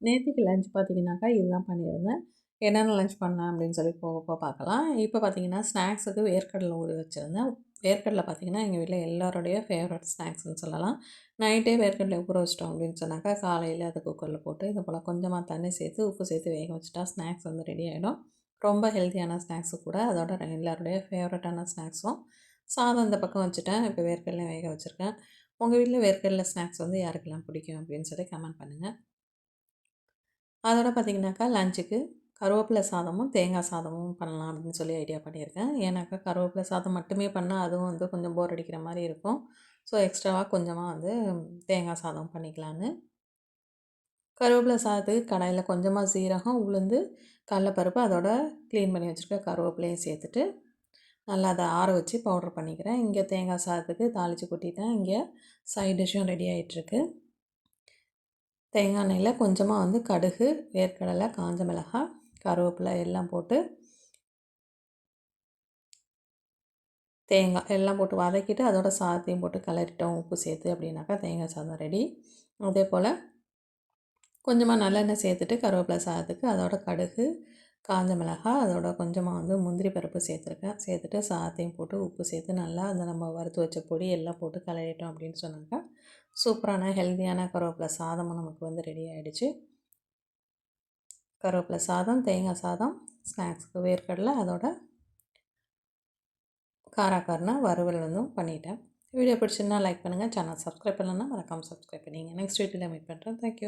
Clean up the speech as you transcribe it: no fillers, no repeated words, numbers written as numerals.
நேத்திக்கு லஞ்ச் பார்த்தீங்கன்னாக்கா, இதுதான் பண்ணியிருந்தேன். என்னென்ன லஞ்ச் பண்ணேன் அப்படின்னு சொல்லி போக போக பார்க்கலாம். இப்போ பார்த்தீங்கன்னா, ஸ்நாக்ஸுக்கு வேர்க்கடலை ஊற வச்சிருந்தேன். வேர்க்கடலை பார்த்தீங்கன்னா, எங்கள் வீட்ல எல்லாருடைய ஃபேவரட் ஸ்நாக்ஸ்ன்னு சொல்லலாம். நைட்டே வேர்க்கடலைய ஊற வச்சுட்டோம் அப்படின்னு சொன்னாக்கா, காலையில அத குக்கர்ல போட்டு இது போல கொஞ்சமா தண்ணி சேர்த்து, உப்பு சேர்த்து வேக வச்சுட்டா ஸ்நாக்ஸ் வந்து ரெடி ஆயிடும். ரொம்ப ஹெல்த்தியான ஸ்நாக்ஸு கூட. அதோட எல்லாருடைய ஃபேவரட்டான ஸ்நாக்ஸும். சாதம் இந்த பக்கம் வச்சுட்டேன். இப்போ வேர்க்கடலையும் வேக வச்சிருக்கேன். உங்க வீட்ல வேர்க்கடலை ஸ்நாக்ஸ் வந்து யாருக்கெல்லாம் பிடிக்கும் அப்படின்னு சொல்லி கமெண்ட் பண்ணுங்க. அதோட பார்த்தீங்கன்னாக்கா, லஞ்சுக்கு கருவேப்பிலை சாதமும், தேங்காய் சாதமும் பண்ணலாம் அப்படின்னு சொல்லி ஐடியா பண்ணியிருக்கேன். ஏன்னாக்கா, கருவேப்பிலை சாதம் மட்டுமே பண்ணா அதுவும் வந்து கொஞ்சம் போர் அடிக்கிற மாரி இருக்கும். ஸோ, எக்ஸ்ட்ராவா கொஞ்சமா வந்து தேங்காய் சாதம் பண்ணிக்கலான்னு. கருவேப்பிலை சாதத்துக்கு கடாயில கொஞ்சமா சீரகம், உளுந்து, கடலப்பருப்பு அதோட க்ளீன் பண்ணி வச்சுருக்க கருவேப்பிலையும் சேர்த்துட்டு, நல்லா அத ஆற வச்சு பவுடர் பண்ணிக்கிறேன். இங்கே தேங்காய் சாதத்துக்கு தாளித்து கொட்டிட்டேன். இங்கே சைட் டிஷ்ஷும் ரெடி ஆயிட்டுருக்கு. தேங்காய் எண்ணெயில கொஞ்சமா வந்து கடுகு, வேர்க்கடலை, காஞ்ச மிளகாய், கருவேப்பிலை எல்லாம் போட்டு தேங்காய் எல்லாம் போட்டு வதக்கிட்டு அதோட சாதத்தையும் போட்டு கிளறிட்டோம் உப்பு சேர்த்து அப்படின்னாக்கா தேங்காய் சாதம் ரெடி. அதே போல் கொஞ்சமா நல்லெண்ணெய் சேர்த்துட்டு கருவேப்பிலை சாதத்துக்கு அதோட கடுகு, காஞ்ச மிளகாய், அதோட கொஞ்சமாக வந்து முந்திரி பருப்பு சேர்த்துருக்கேன். சேர்த்துட்டு சாதத்தையும் போட்டு உப்பு சேர்த்து நல்லா அந்த நம்ம வறுத்து வச்ச பொடி எல்லாம் போட்டு கிளறிட்டோம் அப்படின்னு சொன்னாக்கா, சூப்பரான ஹெல்த்தியான கருவேப்பிலை சாதமும் நமக்கு வந்து ரெடி ஆகிடுச்சு. கருவேப்பிலை சாதம், தேங்காய் சாதம், ஸ்நாக்ஸுக்கு வேர்க்கடலை அதோட காராக்காரனா வறுவல் வந்து பண்ணிட்டேன். வீடியோ பிடிச்சிருந்தா லைக் பண்ணுங்கள். சேனல் சப்ஸ்கிரைப் பண்ணலன்னா மறக்காமல் சப்ஸ்கிரைப் பண்ணிங்க. நெக்ஸ்ட் வீடியோவில் மீட் பண்ணுறேன். தேங்க்யூ.